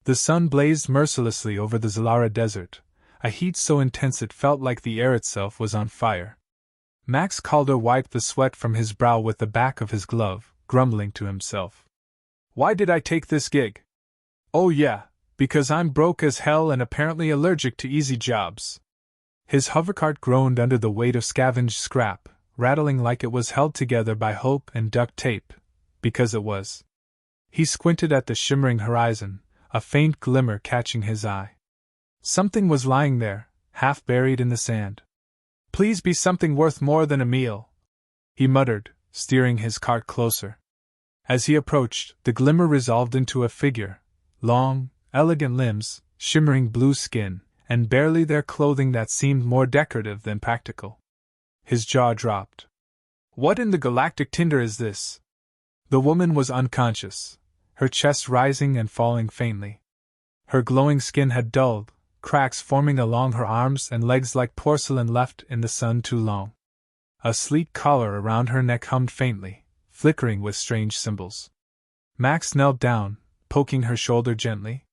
The sun blazed mercilessly over the Zalara desert, a heat so intense it felt like the air itself was on fire. Max Calder wiped the sweat from his brow with the back of his glove, grumbling to himself. Why did I take this gig? Oh yeah, because I'm broke as hell and apparently allergic to easy jobs. His hovercart groaned under the weight of scavenged scrap, rattling like it was held together by hope and duct tape, because it was. He squinted at the shimmering horizon, a faint glimmer catching his eye. Something was lying there, half buried in the sand. Please be something worth more than a meal, he muttered, steering his cart closer. As he approached, the glimmer resolved into a figure, long, elegant limbs, shimmering blue skin, and barely their clothing that seemed more decorative than practical. His jaw dropped. What in the galactic tinder is this? The woman was unconscious, her chest rising and falling faintly. Her glowing skin had dulled, cracks forming along her arms and legs like porcelain left in the sun too long. A sleek collar around her neck hummed faintly, flickering with strange symbols. Max knelt down, poking her shoulder gently.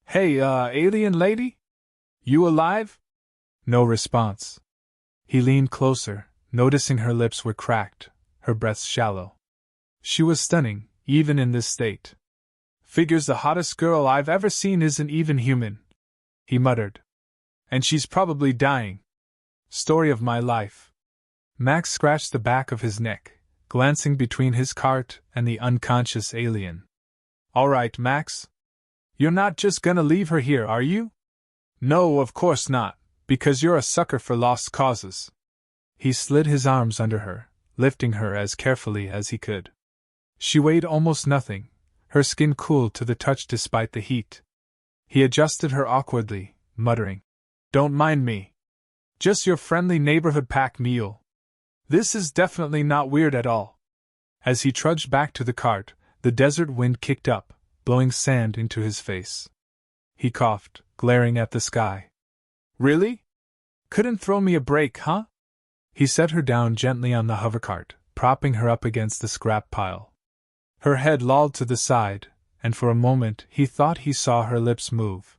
Hey, alien lady? You alive? No response. He leaned closer, noticing her lips were cracked, her breath shallow. She was stunning, even in this state. Figures the hottest girl I've ever seen isn't even human, he muttered. And she's probably dying. Story of my life. Max scratched the back of his neck, glancing between his cart and the unconscious alien. All right, Max. You're not just gonna leave her here, are you? No, of course not, because you're a sucker for lost causes. He slid his arms under her, lifting her as carefully as he could. She weighed almost nothing, her skin cool to the touch despite the heat. He adjusted her awkwardly, muttering, Don't mind me. Just your friendly neighborhood pack mule. This is definitely not weird at all. As he trudged back to the cart, the desert wind kicked up, blowing sand into his face. He coughed, glaring at the sky. Really? Couldn't throw me a break, huh? He set her down gently on the hovercart, propping her up against the scrap pile. Her head lolled to the side, and for a moment he thought he saw her lips move.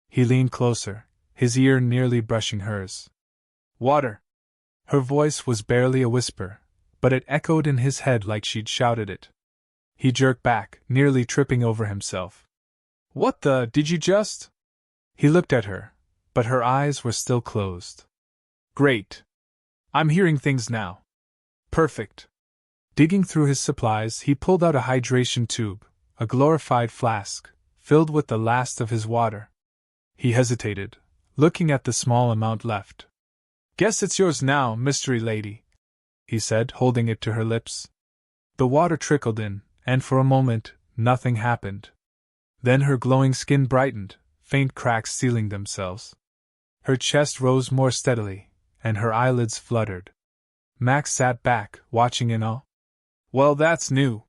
He leaned closer, his ear nearly brushing hers. Water! Her voice was barely a whisper, but it echoed in his head like she'd shouted it. He jerked back, nearly tripping over himself. What the, did you just? He looked at her, but her eyes were still closed. Great. I'm hearing things now. Perfect. Digging through his supplies, he pulled out a hydration tube, a glorified flask, filled with the last of his water. He hesitated, looking at the small amount left. Guess it's yours now, mystery lady, he said, holding it to her lips. The water trickled in, and for a moment, nothing happened. Then her glowing skin brightened, faint cracks sealing themselves. Her chest rose more steadily, and her eyelids fluttered. Max sat back, watching in awe. Well, that's new.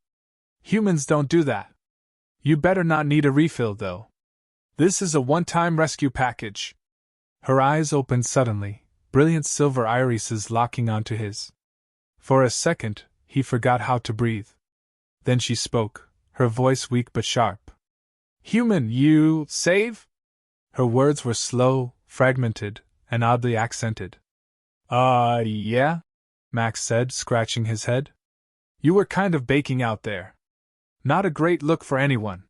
Humans don't do that. You better not need a refill, though. This is a one-time rescue package. Her eyes opened suddenly, brilliant silver irises locking onto his. For a second, he forgot how to breathe. Then she spoke, her voice weak but sharp. Human, you save? Her words were slow, fragmented, and oddly accented. Yeah? Max said, scratching his head. You were kind of baking out there. Not a great look for anyone.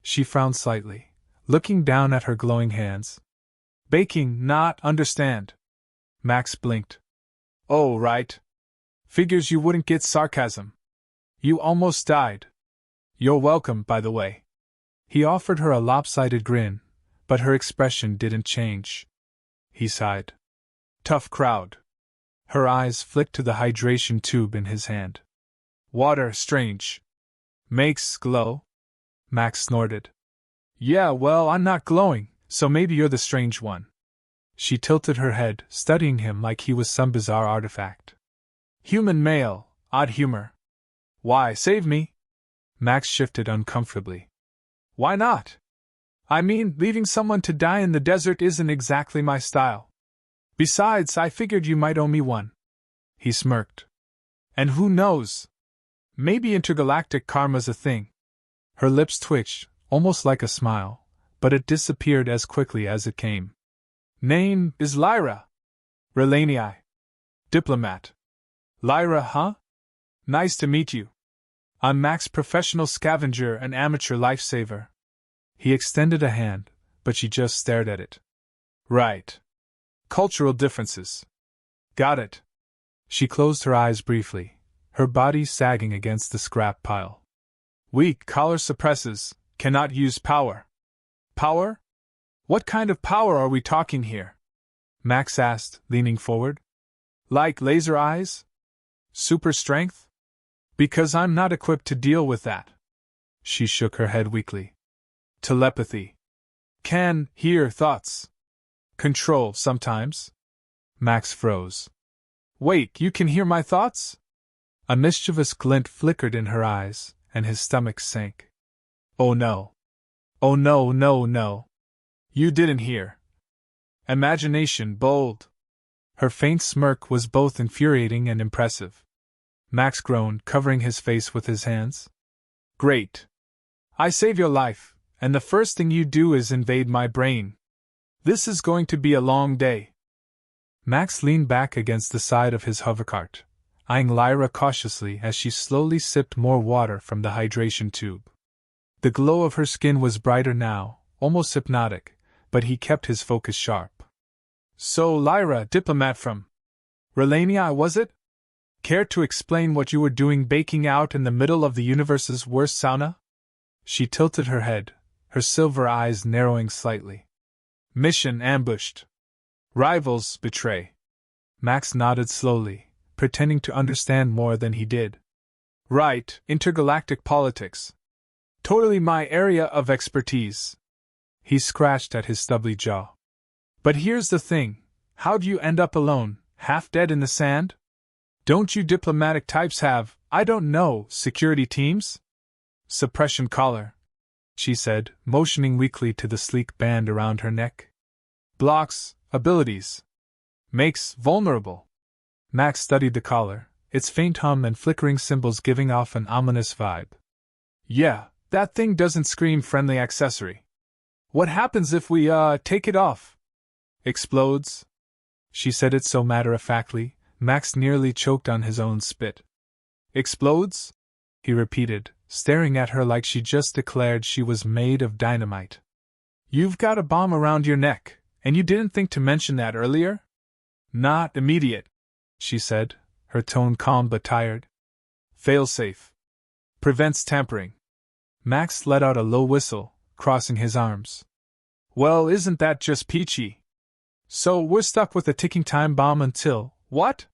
She frowned slightly, looking down at her glowing hands. Baking, not understand. Max blinked. Oh, right. Figures you wouldn't get sarcasm. You almost died. You're welcome, by the way. He offered her a lopsided grin, but her expression didn't change. He sighed. Tough crowd. Her eyes flicked to the hydration tube in his hand. Water, strange. Makes glow? Max snorted. Yeah, well, I'm not glowing, so maybe you're the strange one. She tilted her head, studying him like he was some bizarre artifact. Human male, odd humor. Why, save me? Max shifted uncomfortably. Why not? I mean, leaving someone to die in the desert isn't exactly my style. Besides, I figured you might owe me one. He smirked. And who knows? Maybe intergalactic karma's a thing. Her lips twitched, almost like a smile, but it disappeared as quickly as it came. Name is Lyra. Relanii. Diplomat. Lyra, huh? Nice to meet you. I'm Max, professional scavenger and amateur lifesaver. He extended a hand, but she just stared at it. Right. Cultural differences. Got it. She closed her eyes briefly, her body sagging against the scrap pile. Weak collar suppresses, cannot use power. Power? What kind of power are we talking here? Max asked, leaning forward. Like laser eyes? Super strength? Because I'm not equipped to deal with that. She shook her head weakly. Telepathy. Can hear thoughts. Control sometimes. Max froze. Wait, you can hear my thoughts? A mischievous glint flickered in her eyes, and his stomach sank. Oh no. Oh no, no, no. You didn't hear. Imagination bold. Her faint smirk was both infuriating and impressive. Max groaned, covering his face with his hands. Great. I save your life, and the first thing you do is invade my brain. This is going to be a long day. Max leaned back against the side of his hovercart, eyeing Lyra cautiously as she slowly sipped more water from the hydration tube. The glow of her skin was brighter now, almost hypnotic, but he kept his focus sharp. So Lyra, diplomat from Relanii, was it? Care to explain what you were doing baking out in the middle of the universe's worst sauna? She tilted her head, her silver eyes narrowing slightly. Mission ambushed. Rivals betray. Max nodded slowly, pretending to understand more than he did. Right, intergalactic politics. Totally my area of expertise. He scratched at his stubbly jaw. But here's the thing, how'd you end up alone, half dead in the sand? Don't you diplomatic types have, I don't know, security teams? Suppression collar, she said, motioning weakly to the sleek band around her neck. Blocks abilities. Makes vulnerable. Max studied the collar, its faint hum and flickering symbols giving off an ominous vibe. Yeah, that thing doesn't scream friendly accessory. What happens if we, take it off? Explodes? She said it so matter-of-factly, Max nearly choked on his own spit. Explodes? He repeated, staring at her like she just declared she was made of dynamite. You've got a bomb around your neck, and you didn't think to mention that earlier? Not immediate, she said, her tone calm but tired. Failsafe. Prevents tampering. Max let out a low whistle, crossing his arms. Well, isn't that just peachy? So we're stuck with a ticking time bomb until, what?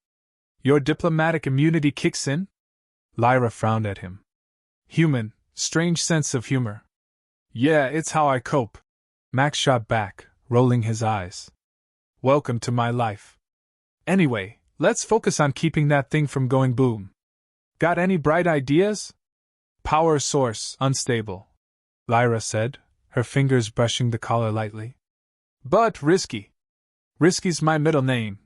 Your diplomatic immunity kicks in? Lyra frowned at him. Human, strange sense of humor. Yeah, it's how I cope. Max shot back, rolling his eyes. Welcome to my life. Anyway, let's focus on keeping that thing from going boom. Got any bright ideas? Power source unstable, Lyra said, her fingers brushing the collar lightly. But risky. Risky's my middle name,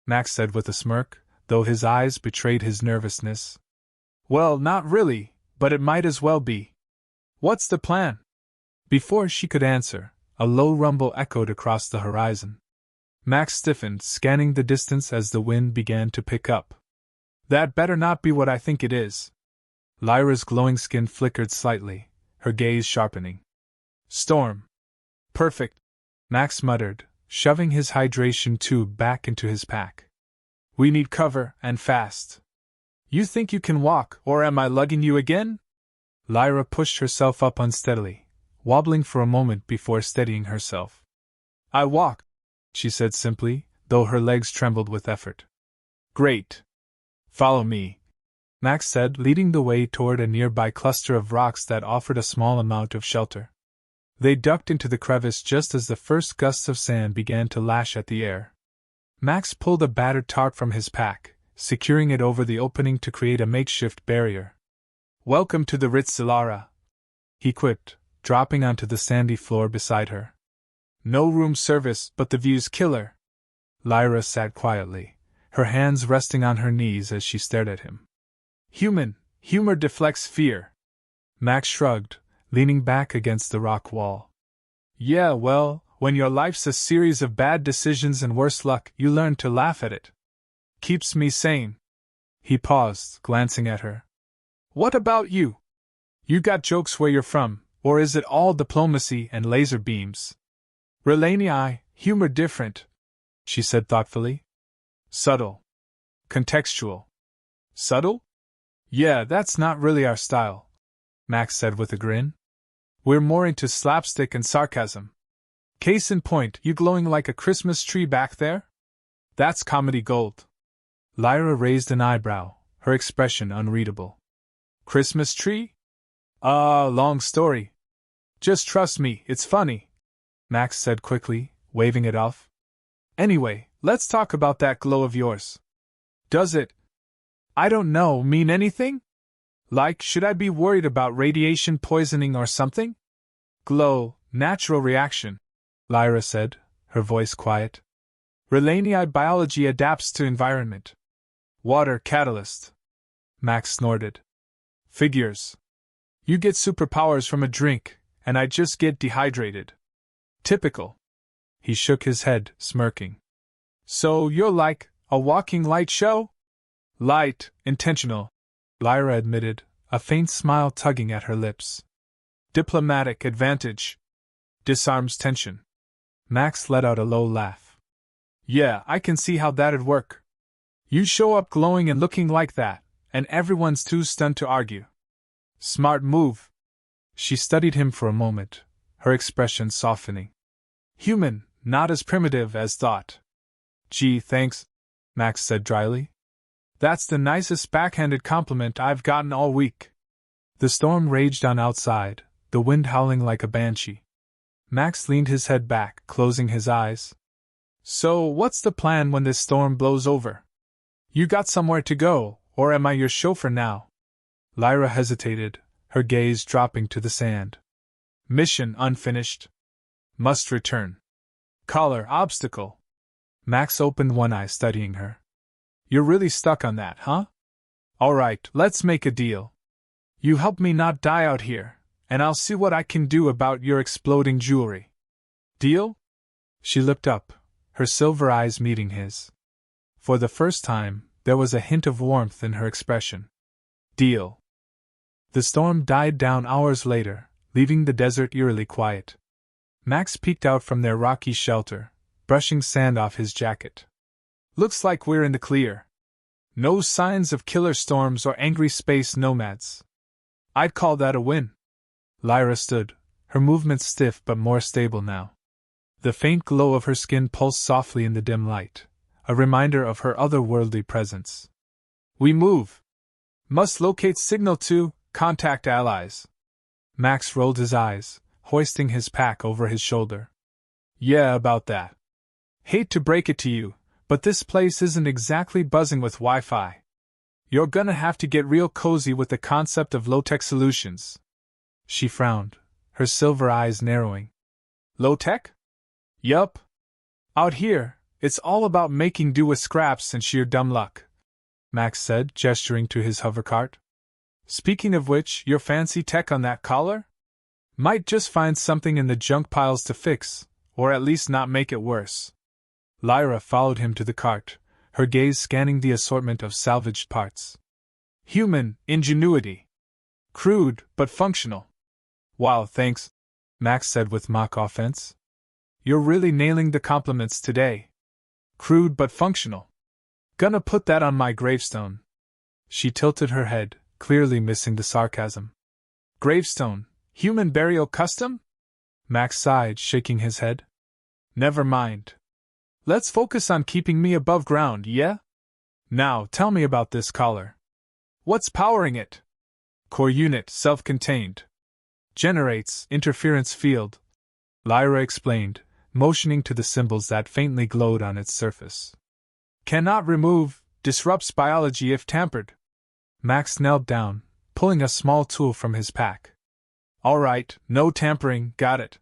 Max said with a smirk, though his eyes betrayed his nervousness. Well, not really, but it might as well be. What's the plan? Before she could answer, a low rumble echoed across the horizon. Max stiffened, scanning the distance as the wind began to pick up. That better not be what I think it is. Lyra's glowing skin flickered slightly, her gaze sharpening. Storm. Perfect, Max muttered, shoving his hydration tube back into his pack. We need cover, and fast. You think you can walk, or am I lugging you again? Lyra pushed herself up unsteadily, wobbling for a moment before steadying herself. I walk, she said simply, though her legs trembled with effort. Great. Follow me, Max said, leading the way toward a nearby cluster of rocks that offered a small amount of shelter. They ducked into the crevice just as the first gusts of sand began to lash at the air. Max pulled a battered tarp from his pack, securing it over the opening to create a makeshift barrier. Welcome to the Ritz Zilara, he quipped, dropping onto the sandy floor beside her. No room service, but the view's killer. Lyra sat quietly, her hands resting on her knees as she stared at him. Humor deflects fear. Max shrugged, leaning back against the rock wall. Yeah, well, when your life's a series of bad decisions and worse luck, you learn to laugh at it. Keeps me sane. He paused, glancing at her. What about you? You got jokes where you're from, or is it all diplomacy and laser beams? Relani, humor different, she said thoughtfully. Subtle. Contextual. Subtle? Yeah, that's not really our style, Max said with a grin. We're more into slapstick and sarcasm. Case in point, you glowing like a Christmas tree back there? That's comedy gold. Lyra raised an eyebrow, her expression unreadable. Christmas tree? Long story. Just trust me, it's funny, Max said quickly, waving it off. Anyway, let's talk about that glow of yours. Does it, I don't know, mean anything? Like, should I be worried about radiation poisoning or something? Glow, natural reaction, Lyra said, her voice quiet. Relani biology adapts to environment. Water catalyst. Max snorted. Figures. You get superpowers from a drink, and I just get dehydrated. Typical. He shook his head, smirking. So you're like a walking light show? Light, intentional, Lyra admitted, a faint smile tugging at her lips. Diplomatic advantage. Disarms tension. Max let out a low laugh. Yeah, I can see how that'd work. You show up glowing and looking like that, and everyone's too stunned to argue. Smart move. She studied him for a moment, her expression softening. Human, not as primitive as thought. Gee, thanks, Max said dryly. That's the nicest backhanded compliment I've gotten all week. The storm raged on outside, the wind howling like a banshee. Max leaned his head back, closing his eyes. So, what's the plan when this storm blows over? You got somewhere to go, or am I your chauffeur now? Lyra hesitated, her gaze dropping to the sand. Mission unfinished. Must return. Collar obstacle. Max opened one eye, studying her. You're really stuck on that, huh? All right, let's make a deal. You help me not die out here, and I'll see what I can do about your exploding jewelry. Deal? She looked up, her silver eyes meeting his. For the first time, there was a hint of warmth in her expression. Deal. The storm died down hours later, leaving the desert eerily quiet. Max peeked out from their rocky shelter, brushing sand off his jacket. Looks like we're in the clear. No signs of killer storms or angry space nomads. I'd call that a win. Lyra stood, her movements stiff but more stable now. The faint glow of her skin pulsed softly in the dim light, a reminder of her otherworldly presence. We move. Must locate signal to contact allies. Max rolled his eyes, hoisting his pack over his shoulder. Yeah, about that. Hate to break it to you, but this place isn't exactly buzzing with Wi-Fi. You're gonna have to get real cozy with the concept of low-tech solutions. She frowned, her silver eyes narrowing. Low-tech? Yup. Out here, it's all about making do with scraps and sheer dumb luck, Max said, gesturing to his hovercart. Speaking of which, your fancy tech on that collar? Might just find something in the junk piles to fix, or at least not make it worse. Lyra followed him to the cart, her gaze scanning the assortment of salvaged parts. Human ingenuity. Crude, but functional. Wow, thanks, Max said with mock offense. You're really nailing the compliments today. Crude but functional. Gonna put that on my gravestone. She tilted her head, clearly missing the sarcasm. Gravestone, human burial custom? Max sighed, shaking his head. Never mind. Let's focus on keeping me above ground, yeah? Now, tell me about this collar. What's powering it? Core unit, self-contained. Generates interference field, Lyra explained, motioning to the symbols that faintly glowed on its surface. Cannot remove, disrupts biology if tampered. Max knelt down, pulling a small tool from his pack. All right, no tampering, got it.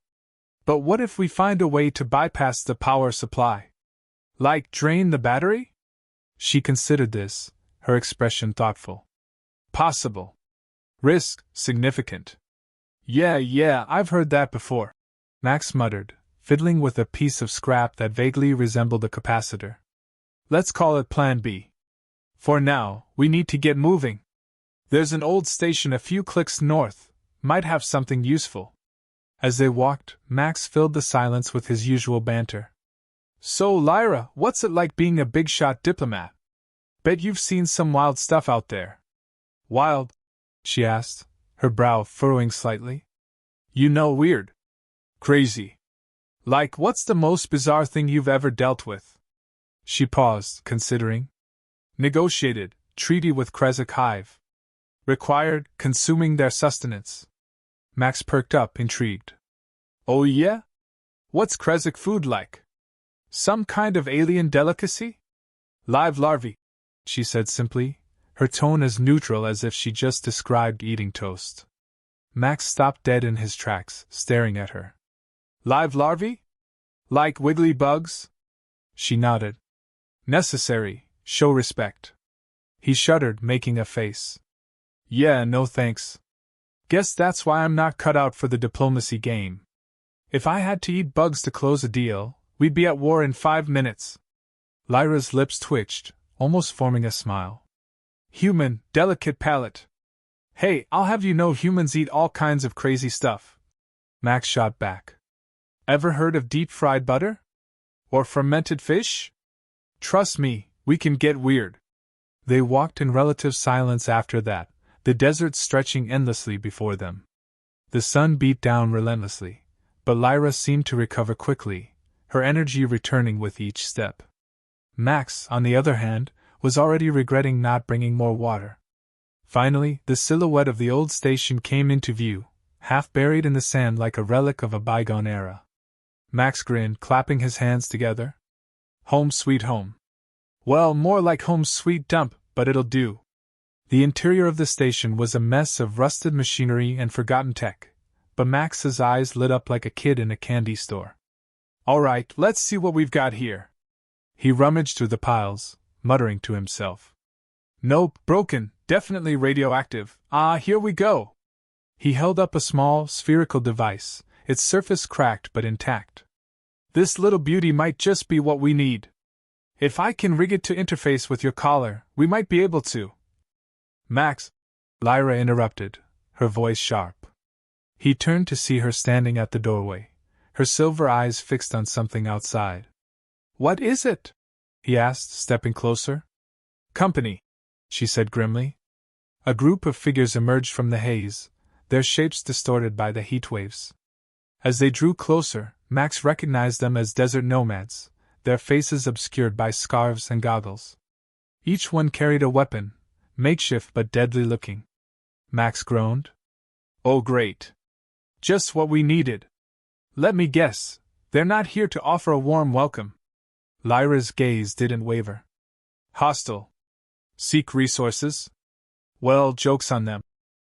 But what if we find a way to bypass the power supply? Like drain the battery? She considered this, her expression thoughtful. Possible. Risk, significant. Yeah, I've heard that before. Max muttered, fiddling with a piece of scrap that vaguely resembled a capacitor. Let's call it Plan B. For now, we need to get moving. There's an old station a few clicks north, might have something useful. As they walked, Max filled the silence with his usual banter. So, Lyra, what's it like being a big-shot diplomat? Bet you've seen some wild stuff out there. Wild? She asked, her brow furrowing slightly. You know, weird. Crazy. Like, what's the most bizarre thing you've ever dealt with? She paused, considering. Negotiated, treaty with Krezk Hive. Required, consuming their sustenance. Max perked up, intrigued. Oh yeah? What's Krezk food like? Some kind of alien delicacy? Live larvae, she said simply, her tone as neutral as if she just described eating toast. Max stopped dead in his tracks, staring at her. Live larvae? Like wiggly bugs? She nodded. Necessary, show respect. He shuddered, making a face. Yeah, no thanks. Guess that's why I'm not cut out for the diplomacy game. If I had to eat bugs to close a deal, we'd be at war in 5 minutes. Lyra's lips twitched, almost forming a smile. Human, delicate palate. Hey, I'll have you know humans eat all kinds of crazy stuff. Max shot back. Ever heard of deep-fried butter? Or fermented fish? Trust me, we can get weird. They walked in relative silence after that, the desert stretching endlessly before them. The sun beat down relentlessly, but Lyra seemed to recover quickly, her energy returning with each step. Max, on the other hand, was already regretting not bringing more water. Finally, the silhouette of the old station came into view, half buried in the sand like a relic of a bygone era. Max grinned, clapping his hands together. Home sweet home. Well, more like home sweet dump, but it'll do. The interior of the station was a mess of rusted machinery and forgotten tech, but Max's eyes lit up like a kid in a candy store. All right, let's see what we've got here. He rummaged through the piles, muttering to himself. Nope, broken, definitely radioactive. Here we go. He held up a small, spherical device, its surface cracked but intact. This little beauty might just be what we need. If I can rig it to interface with your collar, we might be able to. Max, Lyra interrupted, her voice sharp. He turned to see her standing at the doorway, her silver eyes fixed on something outside. What is it? He asked, stepping closer. Company, she said grimly. A group of figures emerged from the haze, their shapes distorted by the heat waves. As they drew closer, Max recognized them as desert nomads, their faces obscured by scarves and goggles. Each one carried a weapon, makeshift but deadly looking. Max groaned. Oh great. Just what we needed. Let me guess, they're not here to offer a warm welcome. Lyra's gaze didn't waver. Hostile. Seek resources? Well, joke's on them,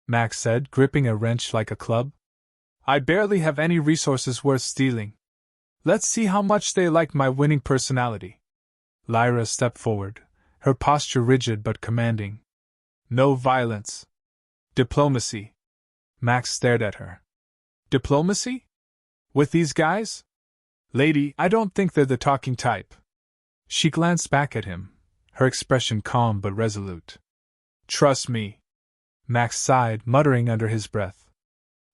Max said, gripping a wrench like a club. I barely have any resources worth stealing. Let's see how much they like my winning personality. Lyra stepped forward, her posture rigid but commanding. No violence. Diplomacy. Max stared at her. Diplomacy? With these guys? Lady, I don't think they're the talking type. She glanced back at him, her expression calm but resolute. Trust me. Max sighed, muttering under his breath.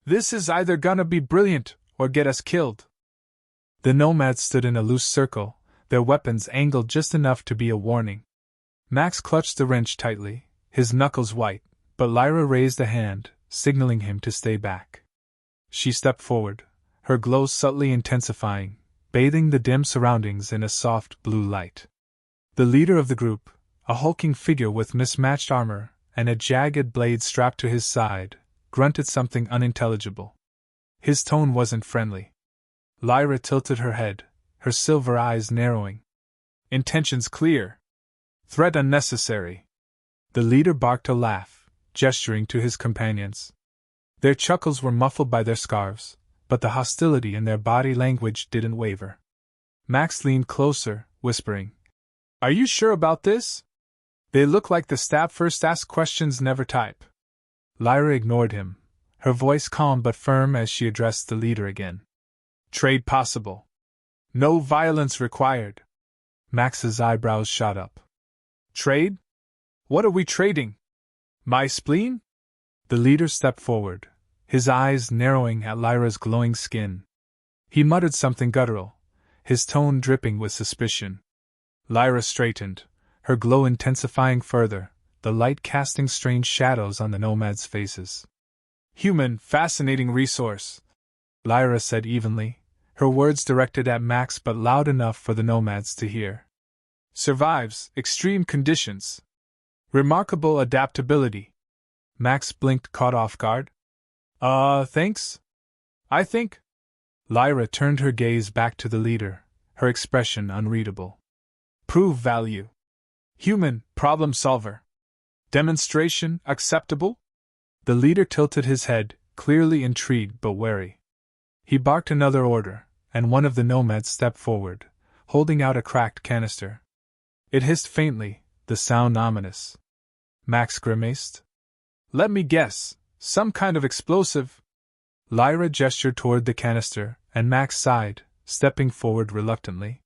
This is either gonna be brilliant or get us killed. The nomads stood in a loose circle, their weapons angled just enough to be a warning. Max clutched the wrench tightly, his knuckles white, but Lyra raised a hand, signaling him to stay back. She stepped forward, her glow subtly intensifying, bathing the dim surroundings in a soft blue light. The leader of the group, a hulking figure with mismatched armor and a jagged blade strapped to his side, grunted something unintelligible. His tone wasn't friendly. Lyra tilted her head, her silver eyes narrowing. Intentions clear. Threat unnecessary. The leader barked a laugh, gesturing to his companions. Their chuckles were muffled by their scarves, but the hostility in their body language didn't waver. Max leaned closer, whispering, Are you sure about this? They look like the stab first ask questions never type. Lyra ignored him, her voice calm but firm as she addressed the leader again. Trade possible. No violence required. Max's eyebrows shot up. Trade? What are we trading? My spleen? The leader stepped forward, his eyes narrowing at Lyra's glowing skin. He muttered something guttural, his tone dripping with suspicion. Lyra straightened, her glow intensifying further, the light casting strange shadows on the nomads' faces. Human, fascinating resource, Lyra said evenly, her words directed at Max but loud enough for the nomads to hear. Survives extreme conditions. Remarkable adaptability. Max blinked, caught off guard. Thanks? I think. Lyra turned her gaze back to the leader, her expression unreadable. Prove value. Human, problem solver. Demonstration acceptable? The leader tilted his head, clearly intrigued but wary. He barked another order, and one of the nomads stepped forward, holding out a cracked canister. It hissed faintly, the sound ominous. Max grimaced. Let me guess, some kind of explosive? Lyra gestured toward the canister, and Max sighed, stepping forward reluctantly.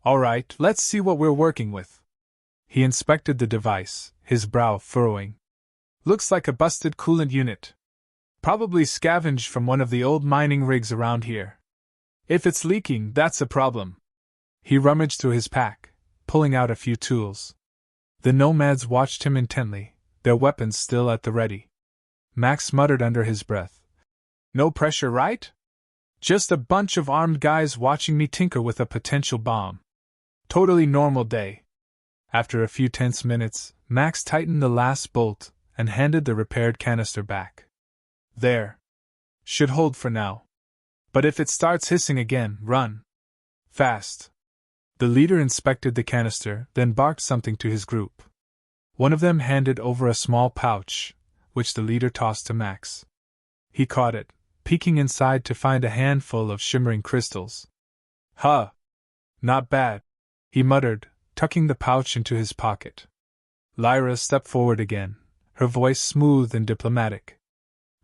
All right, let's see what we're working with. He inspected the device, his brow furrowing. Looks like a busted coolant unit. Probably scavenged from one of the old mining rigs around here. If it's leaking, that's a problem. He rummaged through his pack, pulling out a few tools. The nomads watched him intently, their weapons still at the ready. Max muttered under his breath. No pressure, right? Just a bunch of armed guys watching me tinker with a potential bomb. Totally normal day. After a few tense minutes, Max tightened the last bolt and handed the repaired canister back. There. Should hold for now. But if it starts hissing again, run. Fast. The leader inspected the canister, then barked something to his group. One of them handed over a small pouch, which the leader tossed to Max. He caught it, peeking inside to find a handful of shimmering crystals. Huh. Not bad, he muttered, tucking the pouch into his pocket. Lyra stepped forward again, her voice smooth and diplomatic.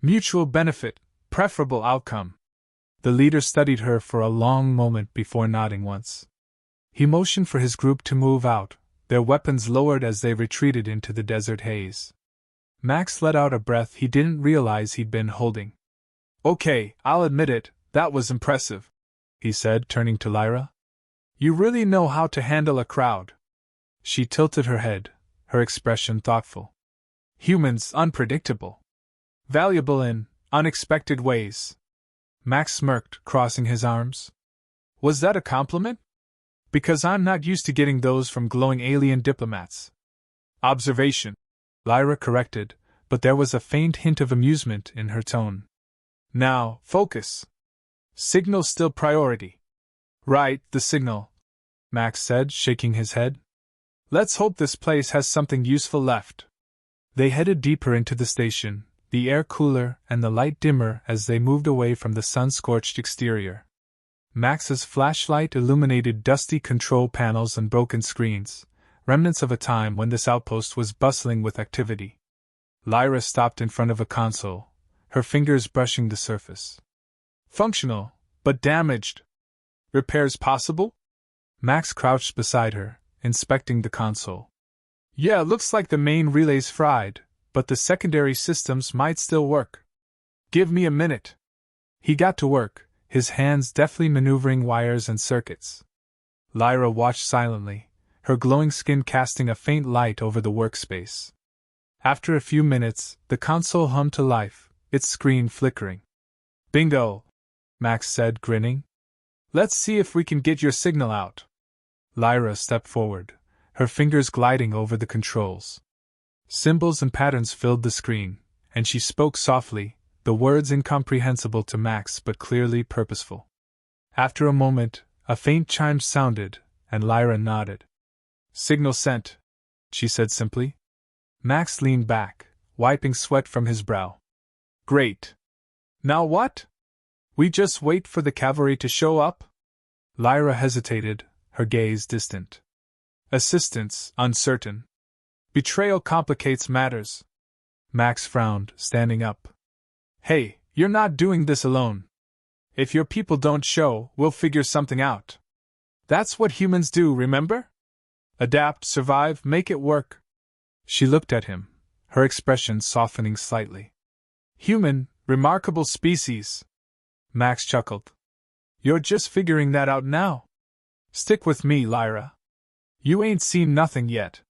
Mutual benefit, preferable outcome. The leader studied her for a long moment before nodding once. He motioned for his group to move out, their weapons lowered as they retreated into the desert haze. Max let out a breath he didn't realize he'd been holding. Okay, I'll admit it, that was impressive, he said, turning to Lyra. You really know how to handle a crowd. She tilted her head, her expression thoughtful. Humans unpredictable. Valuable in unexpected ways. Max smirked, crossing his arms. Was that a compliment? Because I'm not used to getting those from glowing alien diplomats. Observation, Lyra corrected, but there was a faint hint of amusement in her tone. Now, focus. Signal still priority. Right, the signal, Max said, shaking his head. Let's hope this place has something useful left. They headed deeper into the station, the air cooler and the light dimmer as they moved away from the sun-scorched exterior. Max's flashlight illuminated dusty control panels and broken screens, remnants of a time when this outpost was bustling with activity. Lyra stopped in front of a console, her fingers brushing the surface. Functional, but damaged. Repairs possible? Max crouched beside her, inspecting the console. Yeah, looks like the main relay's fried, but the secondary systems might still work. Give me a minute. He got to work, his hands deftly maneuvering wires and circuits. Lyra watched silently, her glowing skin casting a faint light over the workspace. After a few minutes, the console hummed to life, its screen flickering. Bingo, Max said, grinning. Let's see if we can get your signal out. Lyra stepped forward, her fingers gliding over the controls. Symbols and patterns filled the screen, and she spoke softly, the words incomprehensible to Max but clearly purposeful. After a moment, a faint chime sounded, and Lyra nodded. Signal sent, she said simply. Max leaned back, wiping sweat from his brow. Great. Now what? We just wait for the cavalry to show up? Lyra hesitated, her gaze distant. Assistance uncertain. Betrayal complicates matters. Max frowned, standing up. Hey, you're not doing this alone. If your people don't show, we'll figure something out. That's what humans do, remember? Adapt, survive, make it work. She looked at him, her expression softening slightly. Human, remarkable species. Max chuckled. You're just figuring that out now. Stick with me, Lyra. You ain't seen nothing yet.